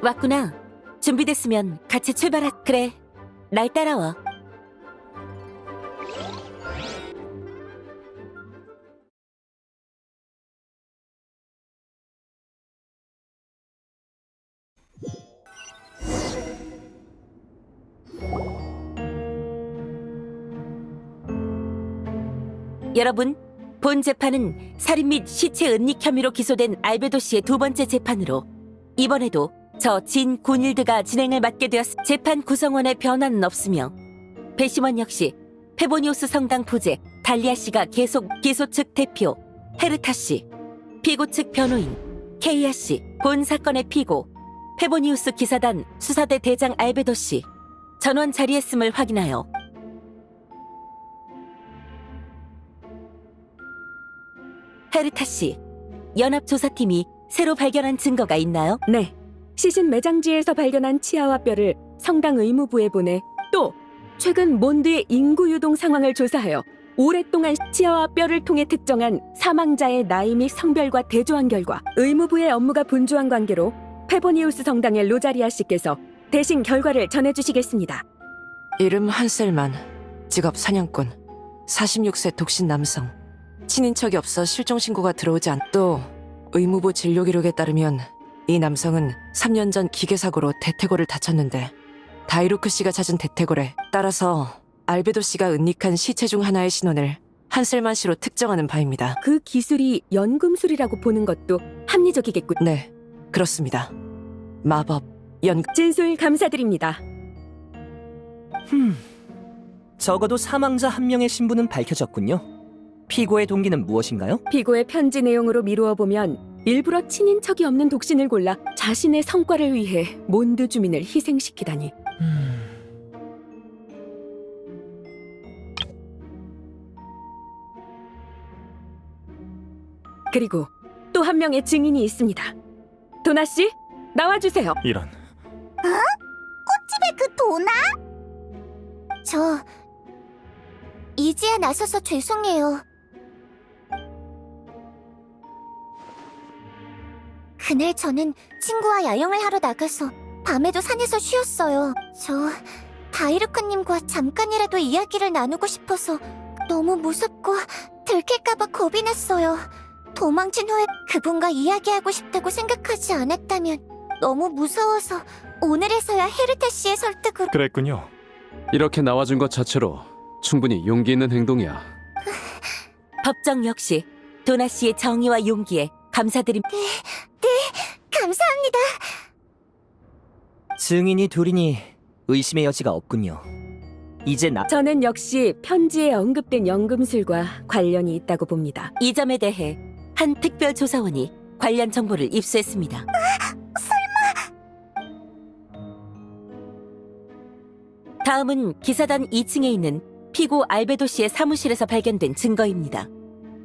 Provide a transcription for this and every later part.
왔구나. 준비됐으면 같이 출발하... 그래, 날 따라와. 여러분, 본 재판은 살인 및 시체 은닉 혐의로 기소된 알베도 씨의 두 번째 재판으로 이번에도 저 진 군일드가 진행을 맡게 되었습니다. 재판 구성원의 변화는 없으며 배심원 역시 페보니우스 성당 부재 달리아 씨가 계속 기소 측 대표 헤르타 씨, 피고 측 변호인 케이아 씨, 본 사건의 피고 페보니우스 기사단 수사대 대장 알베도 씨 전원 자리했음을 확인하여 헤르타 씨, 연합조사팀이 새로 발견한 증거가 있나요? 네, 시신 매장지에서 발견한 치아와 뼈를 성당 의무부에 보내 또 최근 몬드의 인구 유동 상황을 조사하여 오랫동안 치아와 뼈를 통해 특정한 사망자의 나이 및 성별과 대조한 결과 의무부의 업무가 분주한 관계로 페보니우스 성당의 로자리아 씨께서 대신 결과를 전해주시겠습니다. 이름 한셀만, 직업 사냥꾼, 46세 독신 남성. 친인척이 없어 실종 신고가 들어오지 또 의무부 진료 기록에 따르면 이 남성은 3년 전 기계 사고로 대퇴골을 다쳤는데 다이루크 씨가 찾은 대퇴골에 따라서 알베도 씨가 은닉한 시체 중 하나의 신원을 한셀만 씨로 특정하는 바입니다. 그 기술이 연금술이라고 보는 것도 합리적이겠군. 네, 그렇습니다. 마법, 진술 감사드립니다. 적어도 사망자 한 명의 신분은 밝혀졌군요. 피고의 동기는 무엇인가요? 피고의 편지 내용으로 미루어 보면 일부러 친인척이 없는 독신을 골라 자신의 성과를 위해 몬드 주민을 희생시키다니. 그리고 또 한 명의 증인이 있습니다. 도나 씨, 나와주세요. 이런. 꽃집에 그 도나? 저 이제야 나서서 죄송해요. 그날 저는 친구와 야영을 하러 나가서 밤에도 산에서 쉬었어요. 저 다이루크님과 잠깐이라도 이야기를 나누고 싶어서 너무 무섭고 들킬까봐 겁이 났어요. 도망친 후에 그분과 이야기하고 싶다고 생각하지 않았다면 너무 무서워서 오늘에서야 헤르타 씨의 설득으로. 그랬군요. 이렇게 나와준 것 자체로 충분히 용기 있는 행동이야. 법정 역시 도나 씨의 정의와 용기에 감사드립니다. 감사합니다. 증인이 둘이니 의심의 여지가 없군요. 이제 저는 역시 편지에 언급된 연금술과 관련이 있다고 봅니다. 이 점에 대해 한 특별조사원이 관련 정보를 입수했습니다. 다음은 기사단 2층에 있는 피고 알베도 씨의 사무실에서 발견된 증거입니다.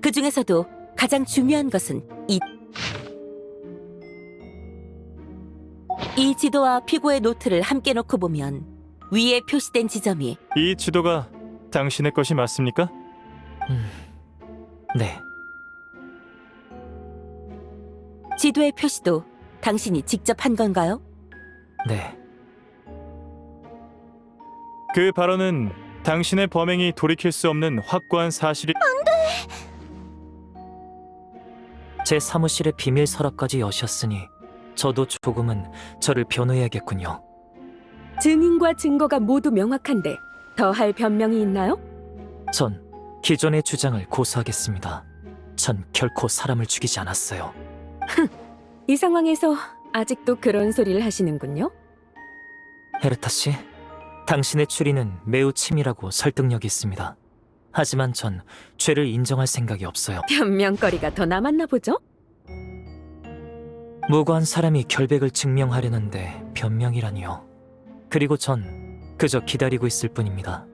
그 중에서도 가장 중요한 것은 이 지도와 피고의 노트를 함께 놓고 보면 위에 표시된 지점이 이 지도가 당신의 것이 맞습니까? 네. 지도의 표시도 당신이 직접 한 건가요? 네. 그 발언은 당신의 범행이 돌이킬 수 없는 확고한 사실이... 제 사무실에 비밀 서랍까지 여셨으니 저도 조금은 저를 변호해야겠군요. 증인과 증거가 모두 명확한데 더할 변명이 있나요? 전 기존의 주장을 고수하겠습니다. 전 결코 사람을 죽이지 않았어요. 이 상황에서 아직도 그런 소리를 하시는군요. 헤르타 씨, 당신의 추리는 매우 치밀하고 설득력이 있습니다. 하지만 전 죄를 인정할 생각이 없어요. 변명거리가 더 남았나 보죠? 무고한 사람이 결백을 증명하려는데 변명이라니요. 그리고 전 그저 기다리고 있을 뿐입니다.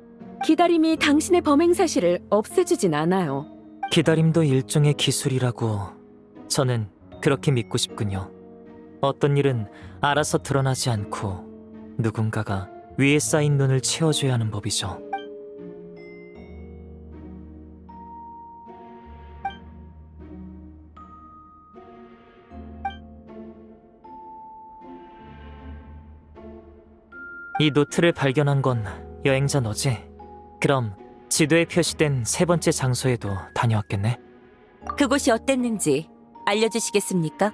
기다림이 당신의 범행 사실을 없애주진 않아요. 기다림도 일종의 기술이라고 저는 그렇게 믿고 싶군요. 어떤 일은 알아서 드러나지 않고 누군가가 위에 쌓인 눈을 채워줘야 하는 법이죠. 이 노트를 발견한 건 여행자 너지? 그럼 지도에 표시된 세 번째 장소에도 다녀왔겠네? 그곳이 어땠는지 알려주시겠습니까?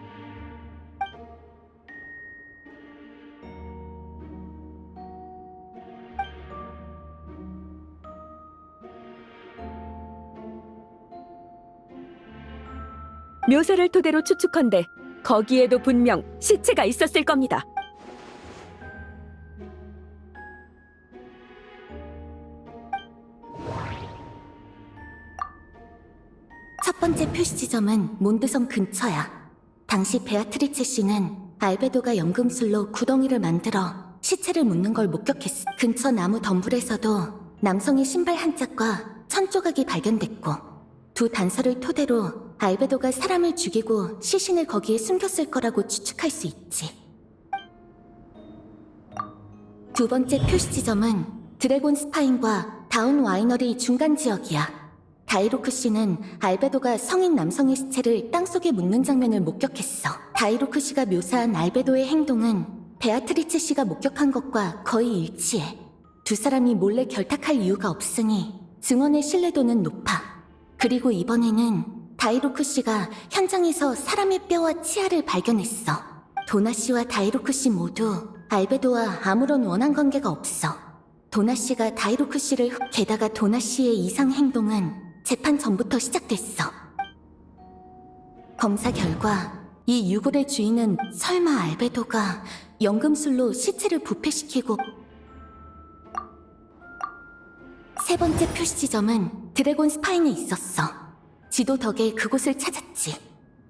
묘사를 토대로 추측컨대 거기에도 분명 시체가 있었을 겁니다. 첫 번째 표시 지점은 몬드성 근처야. 당시 베아트리체 씨는 알베도가 연금술로 구덩이를 만들어 시체를 묻는 걸 목격했어. 근처 나무 덤불에서도 남성의 신발 한 짝과 천 조각이 발견됐고, 두 단서를 토대로 알베도가 사람을 죽이고 시신을 거기에 숨겼을 거라고 추측할 수 있지. 두 번째 표시 지점은 드래곤 스파인과 다운 와이너리 중간 지역이야. 다이로크 씨는 알베도가 성인 남성의 시체를 땅속에 묻는 장면을 목격했어. 다이로크 씨가 묘사한 알베도의 행동은 베아트리체 씨가 목격한 것과 거의 일치해. 두 사람이 몰래 결탁할 이유가 없으니 증언의 신뢰도는 높아. 그리고 이번에는 다이로크 씨가 현장에서 사람의 뼈와 치아를 발견했어. 도나 씨와 다이로크 씨 모두 알베도와 아무런 원한 관계가 없어. 도나 씨가 다이로크 씨를 게다가 도나 씨의 이상 행동은 재판 전부터 시작됐어. 검사 결과 이 유골의 주인은 설마 알베도가 연금술로 시체를 부패시키고. 세 번째 표시 지점은 드래곤 스파인에 있었어. 지도 덕에 그곳을 찾았지.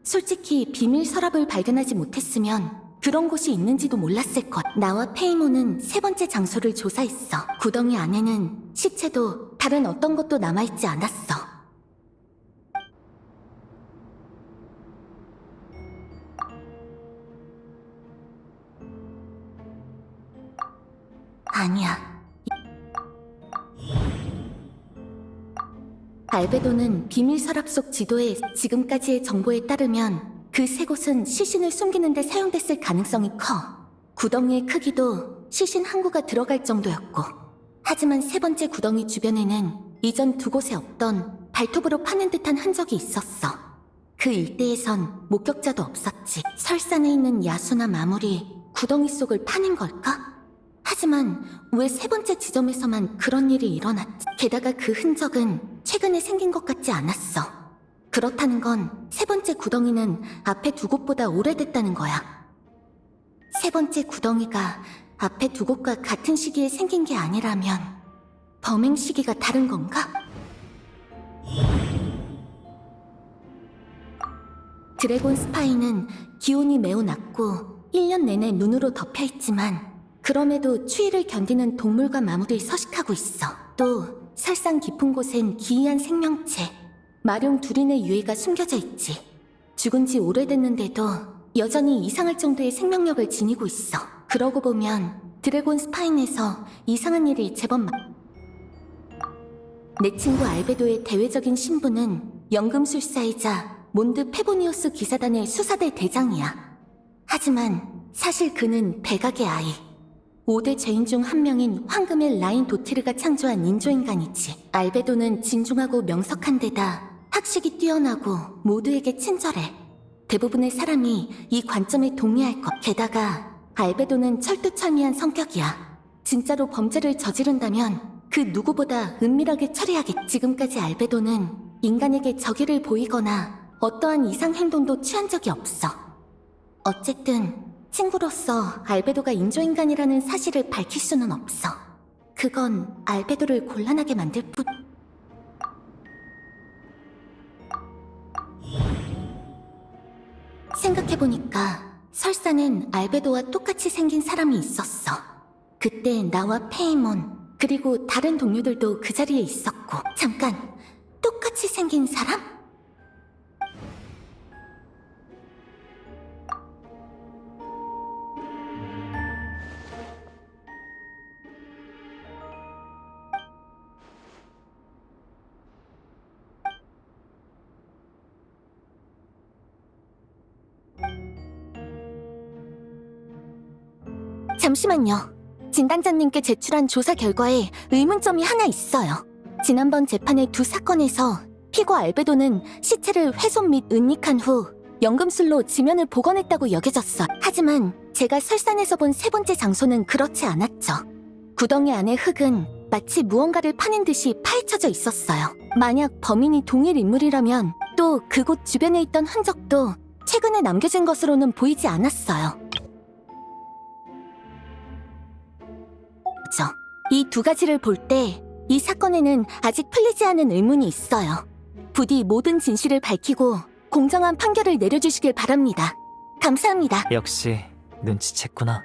솔직히 비밀 서랍을 발견하지 못했으면 그런 곳이 있는지도 몰랐을 것. 나와 페이몬은 세 번째 장소를 조사했어. 구덩이 안에는 시체도 다른 어떤 것도 남아있지 않았어. 아니야. 알베도는 비밀 서랍 속 지도에 지금까지의 정보에 따르면 그 세 곳은 시신을 숨기는 데 사용됐을 가능성이 커. 구덩이의 크기도 시신 한 구가 들어갈 정도였고, 하지만 세 번째 구덩이 주변에는 이전 두 곳에 없던 발톱으로 파는 듯한 흔적이 있었어. 그 일대에선 목격자도 없었지. 설산에 있는 야수나 마물이 구덩이 속을 파는 걸까? 하지만 왜 세 번째 지점에서만 그런 일이 일어났지? 게다가 그 흔적은 최근에 생긴 것 같지 않았어. 그렇다는 건 세 번째 구덩이는 앞에 두 곳보다 오래됐다는 거야. 세 번째 구덩이가 앞에 두 곳과 같은 시기에 생긴 게 아니라면 범행 시기가 다른 건가? 드래곤 스파이는 기온이 매우 낮고 1년 내내 눈으로 덮여있지만 그럼에도 추위를 견디는 동물과 마물이 서식하고 있어. 또 설상 깊은 곳엔 기이한 생명체, 마룡 둘인의 유해가 숨겨져 있지. 죽은 지 오래됐는데도 여전히 이상할 정도의 생명력을 지니고 있어. 그러고 보면 드래곤 스파인에서 이상한 일이 제법 내 친구 알베도의 대외적인 신분은 연금술사이자 몬드 페보니오스 기사단의 수사대 대장이야. 하지만 사실 그는 백악의 아이, 5대 죄인 중 한 명인 황금의 라인 도티르가 창조한 인조인간이지. 알베도는 진중하고 명석한 데다 학식이 뛰어나고 모두에게 친절해. 대부분의 사람이 이 관점에 동의할 것. 게다가 알베도는 철두철미한 성격이야. 진짜로 범죄를 저지른다면 그 누구보다 은밀하게 처리하겠지. 지금까지 알베도는 인간에게 적의를 보이거나 어떠한 이상 행동도 취한 적이 없어. 어쨌든 친구로서 알베도가 인조인간이라는 사실을 밝힐 수는 없어. 그건 알베도를 곤란하게 만들 뿐. 생각해보니까 설사는 알베도와 똑같이 생긴 사람이 있었어. 그때 나와 페이몬 그리고 다른 동료들도 그 자리에 있었고. 잠깐, 똑같이 생긴 사람? 잠시만요. 진단자님께 제출한 조사 결과에 의문점이 하나 있어요. 지난번 재판의 두 사건에서 피고 알베도는 시체를 훼손 및 은닉한 후 연금술로 지면을 복원했다고 여겨졌어. 하지만 제가 설산에서 본 세 번째 장소는 그렇지 않았죠. 구덩이 안의 흙은 마치 무언가를 파낸 듯이 파헤쳐져 있었어요. 만약 범인이 동일 인물이라면 또 그곳 주변에 있던 흔적도 최근에 남겨진 것으로는 보이지 않았어요. 이 두 가지를 볼 때 이 사건에는 아직 풀리지 않은 의문이 있어요. 부디 모든 진실을 밝히고 공정한 판결을 내려주시길 바랍니다. 감사합니다. 역시 눈치챘구나.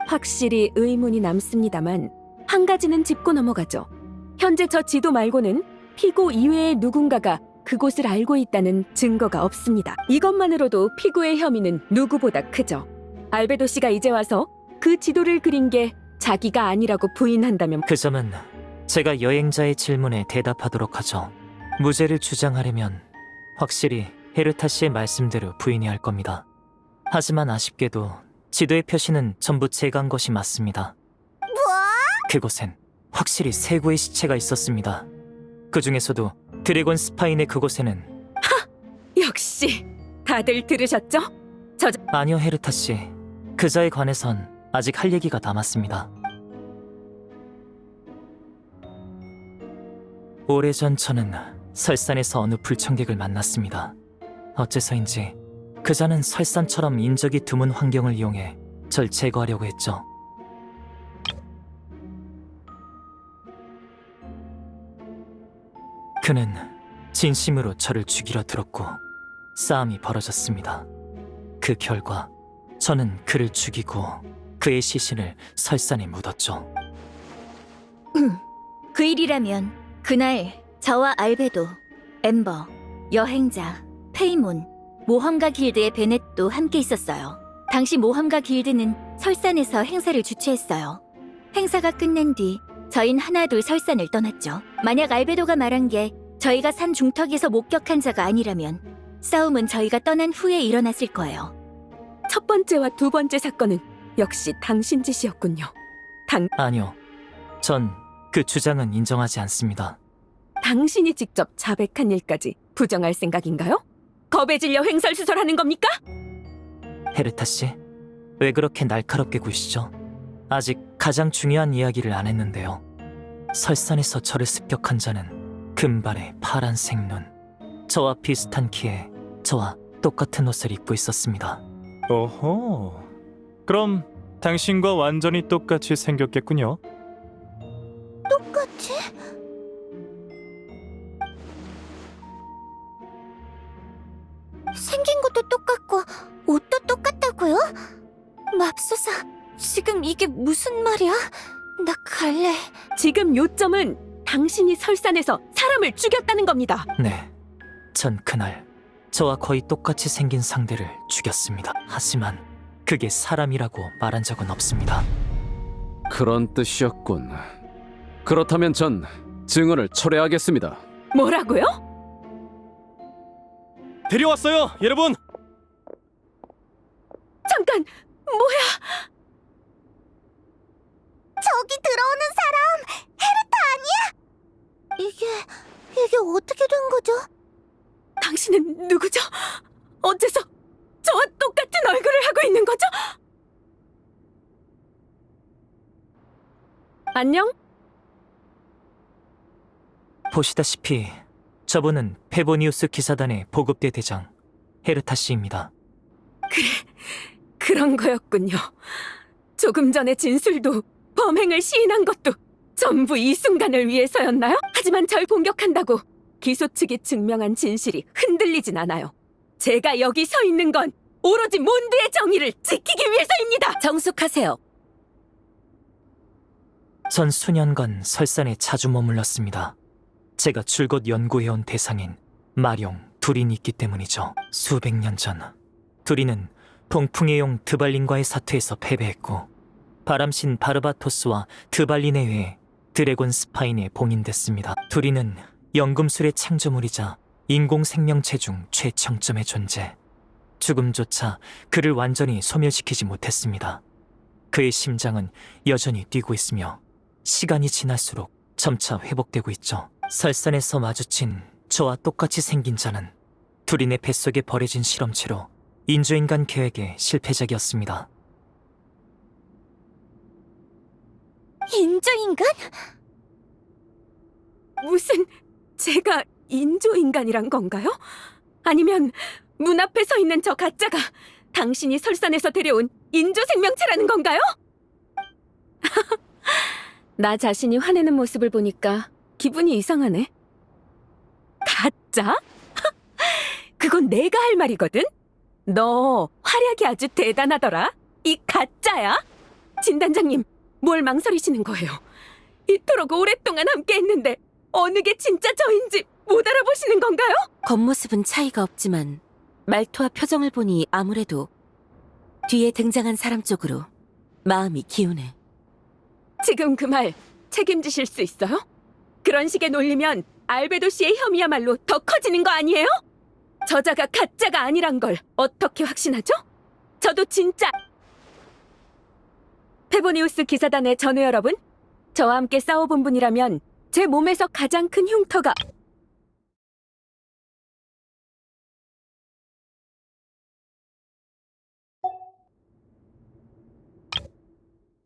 확실히 의문이 남습니다만 한 가지는 짚고 넘어가죠. 현재 저 지도 말고는 피고 이외의 누군가가 그곳을 알고 있다는 증거가 없습니다. 이것만으로도 피고의 혐의는 누구보다 크죠. 알베도 씨가 이제 와서 그 지도를 그린 게 자기가 아니라고 부인한다면 그 점은 제가 여행자의 질문에 대답하도록 하죠. 무죄를 주장하려면 확실히 헤르타 씨의 말씀대로 부인해야 할 겁니다. 하지만 아쉽게도 지도의 표시는 전부 제가 한 것이 맞습니다. 그곳엔 확실히 세 구의 시체가 있었습니다. 그 중에서도 드래곤 스파인의 그곳에는 역시 다들 들으셨죠? 아니요, 헤르타 씨. 그자에 관해선 아직 할 얘기가 남았습니다. 오래전 저는 설산에서 어느 불청객을 만났습니다. 어째서인지 그자는 설산처럼 인적이 드문 환경을 이용해 절 제거하려고 했죠. 그는 진심으로 저를 죽이려 들었고 싸움이 벌어졌습니다. 그 결과 저는 그를 죽이고 그의 시신을 설산에 묻었죠. 그 일이라면 그날 저와 알베도, 엠버, 여행자, 페이몬, 모험가 길드의 베넷도 함께 있었어요. 당시 모험가 길드는 설산에서 행사를 주최했어요. 행사가 끝난 뒤 저흰 하나둘 설산을 떠났죠. 만약 알베도가 말한 게 저희가 산 중턱에서 목격한 자가 아니라면 싸움은 저희가 떠난 후에 일어났을 거예요. 첫 번째와 두 번째 사건은 역시 당신 짓이었군요. 아니요, 전 그 주장은 인정하지 않습니다. 당신이 직접 자백한 일까지 부정할 생각인가요? 겁에 질려 횡설수설하는 겁니까? 헤르타 씨, 왜 그렇게 날카롭게 구시죠? 아직 가장 중요한 이야기를 안 했는데요. 설산에서 저를 습격한 자는 금발의 파란색 눈, 저와 비슷한 키에 저와 똑같은 옷을 입고 있었습니다. 오호. 그럼 당신과 완전히 똑같이 생겼겠군요. 똑같이? 생긴 것도 똑같고 옷도 똑같다고요? 맙소사, 지금 이게 무슨 말이야? 나 갈래. 지금 요점은 당신이 설산에서 사람을 죽였다는 겁니다. 네, 전 그날 저와 거의 똑같이 생긴 상대를 죽였습니다. 하지만 그게 사람이라고 말한 적은 없습니다. 그런 뜻이었군. 그렇다면 전 증언을 철회하겠습니다. 뭐라고요? 데려왔어요, 여러분. 잠깐! 뭐야? 저기 들어오는 사람 헤르타 아니야? 이게 어떻게 된 거죠? 당신은 누구죠? 어째서 저와 똑같은 얼굴을 하고 있는 거죠? 안녕? 보시다시피 저분은 페보니우스 기사단의 보급대 대장 헤르타 씨입니다. 그런 거였군요. 조금 전에 진술도 범행을 시인한 것도 전부 이 순간을 위해서였나요? 하지만 절 공격한다고 기소 측이 증명한 진실이 흔들리진 않아요. 제가 여기 서 있는 건 오로지 몬드의 정의를 지키기 위해서입니다. 정숙하세요. 전 수년간 설산에 자주 머물렀습니다. 제가 줄곧 연구해온 대상인 마룡 두린이 있기 때문이죠. 수백 년 전 두린은 동풍의 용 드발린과의 사투에서 패배했고 바람신 바르바토스와 드발린에 의해 드래곤 스파인에 봉인됐습니다. 두린은 연금술의 창조물이자 인공생명체 중 최정점의 존재. 죽음조차 그를 완전히 소멸시키지 못했습니다. 그의 심장은 여전히 뛰고 있으며 시간이 지날수록 점차 회복되고 있죠. 설산에서 마주친 저와 똑같이 생긴 자는 둘이네 뱃속에 버려진 실험체로 인조인간 계획의 실패작이었습니다. 인조인간? 무슨 제가 인조인간이란 건가요? 아니면 문 앞에 서 있는 저 가짜가 당신이 설산에서 데려온 인조 생명체라는 건가요? 나 자신이 화내는 모습을 보니까 기분이 이상하네. 가짜? 그건 내가 할 말이거든? 너 활약이 아주 대단하더라. 이 가짜야? 진단장님, 뭘 망설이시는 거예요? 이토록 오랫동안 함께했는데 어느 게 진짜 저인지 못 알아보시는 건가요? 겉모습은 차이가 없지만 말투와 표정을 보니 아무래도 뒤에 등장한 사람 쪽으로 마음이 기우네. 지금 그 말 책임지실 수 있어요? 그런 식의 놀리면 알베도 씨의 혐의야말로 더 커지는 거 아니에요? 저자가 가짜가 아니란 걸 어떻게 확신하죠? 저도 진짜... 페보니우스 기사단의 전우 여러분, 저와 함께 싸워본 분이라면 제 몸에서 가장 큰 흉터가...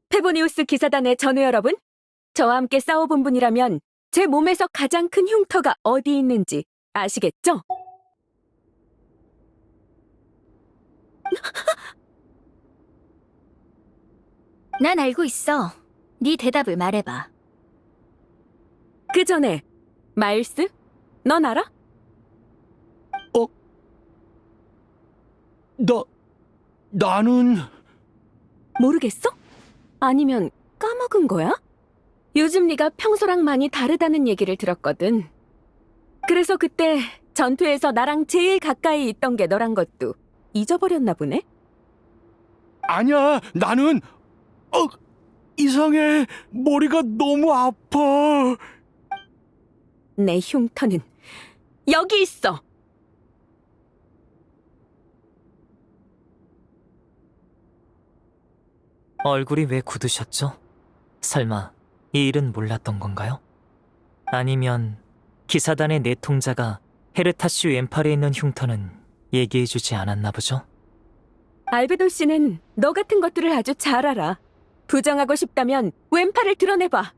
페보니우스 기사단의 전우 여러분, 저와 함께 싸워본 분이라면 제 몸에서 가장 큰 흉터가 어디 있는지 아시겠죠? 난 알고 있어. 네 대답을 말해봐. 그 전에 마일스, 넌 알아? 나는 모르겠어? 아니면 까먹은 거야? 요즘 네가 평소랑 많이 다르다는 얘기를 들었거든. 그래서 그때 전투에서 나랑 제일 가까이 있던 게 너란 것도 잊어버렸나 보네? 아니야. 나는 이상해. 머리가 너무 아파. 내 흉터는 여기 있어. 얼굴이 왜 굳으셨죠? 설마 이 일은 몰랐던 건가요? 아니면 기사단의 내통자가 헤르타슈 왼팔에 있는 흉터는 얘기해주지 않았나 보죠? 알베도 씨는 너 같은 것들을 아주 잘 알아. 부정하고 싶다면 왼팔을 드러내봐.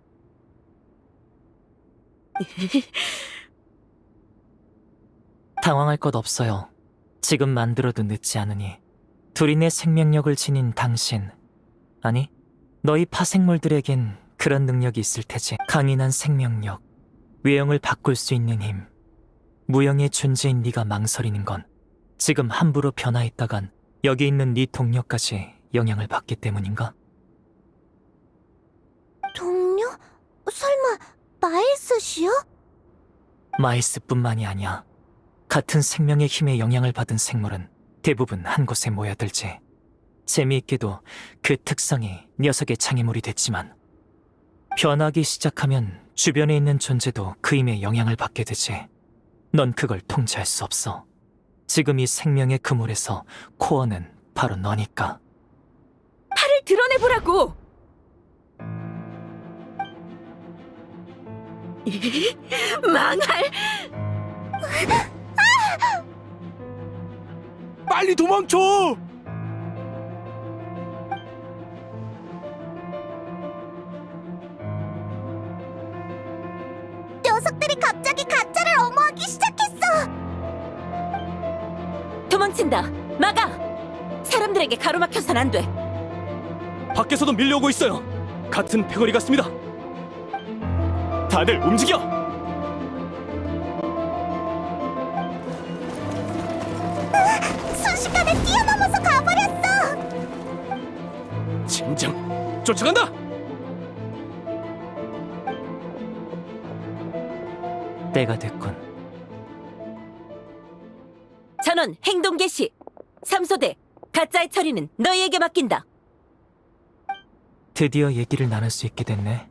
당황할 것 없어요. 지금 만들어도 늦지 않으니. 둘이네 생명력을 지닌 당신, 아니, 너희 파생물들에겐 그런 능력이 있을 테지. 강인한 생명력, 외형을 바꿀 수 있는 힘, 무형의 존재인 네가 망설이는 건 지금 함부로 변화했다간 여기 있는 네 동료까지 영향을 받기 때문인가? 동료? 설마 마일스 씨요? 마이스뿐만이 아니야. 같은 생명의 힘에 영향을 받은 생물은 대부분 한 곳에 모여들지. 재미있게도 그 특성이 녀석의 장애물이 됐지만 변하기 시작하면 주변에 있는 존재도 그 힘에 영향을 받게 되지. 넌 그걸 통제할 수 없어. 지금 이 생명의 그물에서 코어는 바로 너니까. 팔을 드러내보라고! 망할! 빨리 도망쳐. 녀석들이 갑자기 가짜를 엄호하기 시작했어. 도망친다. 막아. 사람들에게 가로막혀선 안 돼. 밖에서도 밀려오고 있어요. 같은 패거리 같습니다. 다들 움직여. 순식간에 뛰어넘어서 가버렸어. 젠장. 쫓아간다. 때가 됐군. 전원 행동 개시. 3소대 가짜의 처리는 너희에게 맡긴다. 드디어 얘기를 나눌 수 있게 됐네.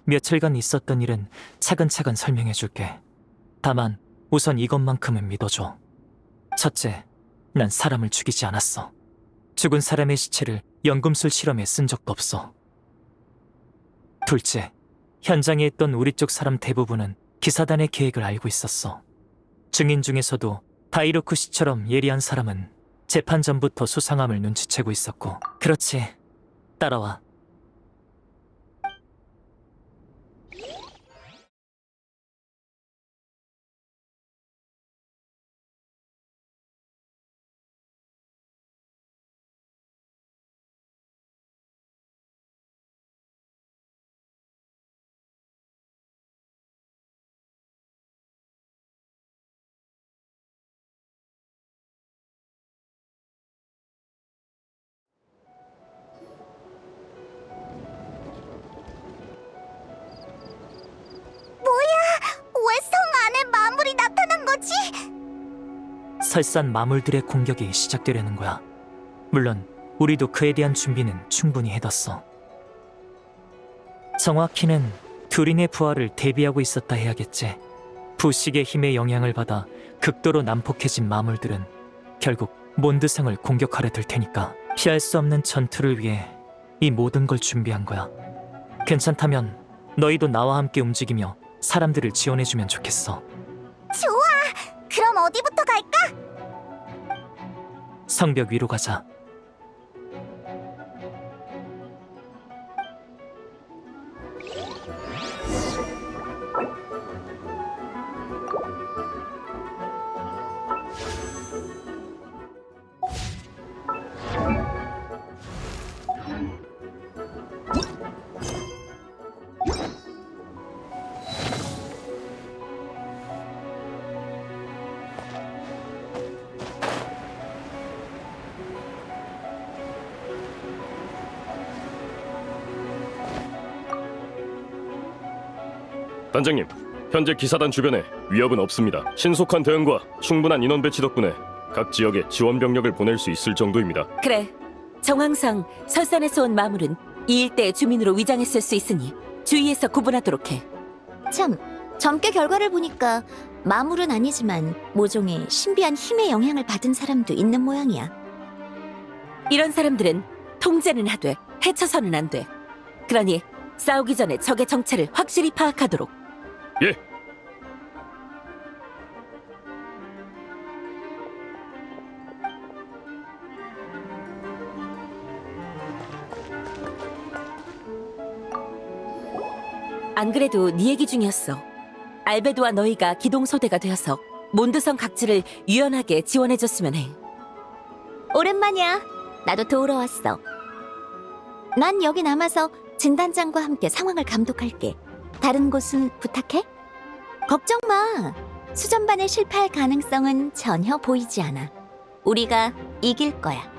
며칠간 있었던 일은 차근차근 설명해줄게. 다만 우선 이것만큼은 믿어줘. 첫째, 난 사람을 죽이지 않았어. 죽은 사람의 시체를 연금술 실험에 쓴 적도 없어. 둘째, 현장에 있던 우리 쪽 사람 대부분은 기사단의 계획을 알고 있었어. 증인 중에서도 다이루크 씨처럼 예리한 사람은 재판 전부터 수상함을 눈치채고 있었고. 그렇지, 따라와. 왜 성 안에 마물이 나타난 거지? 설산 마물들의 공격이 시작되려는 거야. 물론 우리도 그에 대한 준비는 충분히 해뒀어. 정확히는 두린의 부활을 대비하고 있었다 해야겠지. 부식의 힘에 영향을 받아 극도로 난폭해진 마물들은 결국 몬드성을 공격하려 들 테니까 피할 수 없는 전투를 위해 이 모든 걸 준비한 거야. 괜찮다면 너희도 나와 함께 움직이며 사람들을 지원해주면 좋겠어. 좋아! 그럼 어디부터 갈까? 성벽 위로 가자. 단장님, 현재 기사단 주변에 위협은 없습니다. 신속한 대응과 충분한 인원 배치 덕분에 각 지역에 지원 병력을 보낼 수 있을 정도입니다. 그래, 정황상 설산에서 온 마물은 이 일대의 주민으로 위장했을 수 있으니 주의해서 구분하도록 해. 참, 점괘 결과를 보니까 마물은 아니지만 모종의 신비한 힘의 영향을 받은 사람도 있는 모양이야. 이런 사람들은 통제는 하되 해쳐서는 안 돼. 그러니 싸우기 전에 적의 정체를 확실히 파악하도록. 예. 안 그래도 네 얘기 중이었어. 알베도와 너희가 기동소대가 되어서 몬드성 각지를 유연하게 지원해줬으면 해. 오랜만이야. 나도 도우러 왔어. 난 여기 남아서 진단장과 함께 상황을 감독할게. 다른 곳은 부탁해? 걱정 마. 수전반에 실패할 가능성은 전혀 보이지 않아. 우리가 이길 거야.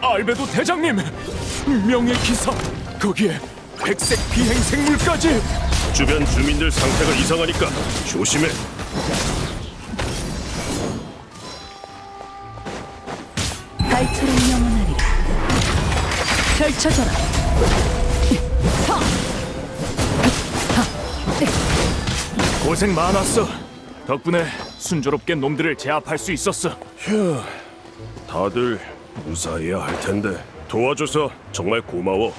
알베도 대장님! 명예 기사! 거기에 백색 비행 생물까지! 주변 주민들 상태가 이상하니까 조심해. 달처럼 영원하리라. 펼쳐져라. 고생 많았어. 덕분에 순조롭게 놈들을 제압할 수 있었어. 휴, 다들 무사해야 할 텐데 도와줘서 정말 고마워.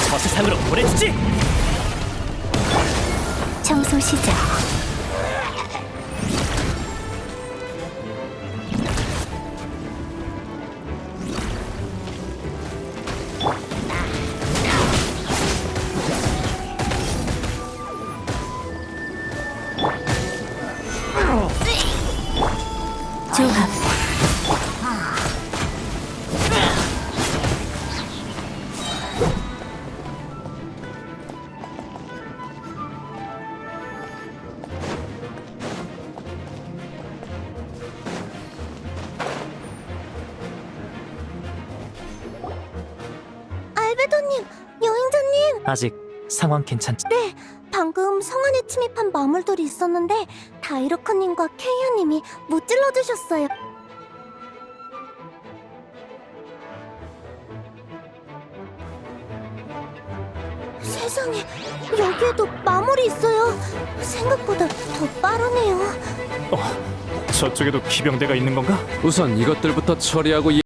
저 세상으로 보내주지! 청소 시작. 조합. 아직 상황 괜찮지? 방금 성 안에 침입한 마물들이 있었는데 다이루크님과 케이아님이 무찔러 주셨어요. 세상에, 여기에도 마물이 있어요. 생각보다 더 빠르네요. 저쪽에도 기병대가 있는 건가? 우선 이것들부터 처리하고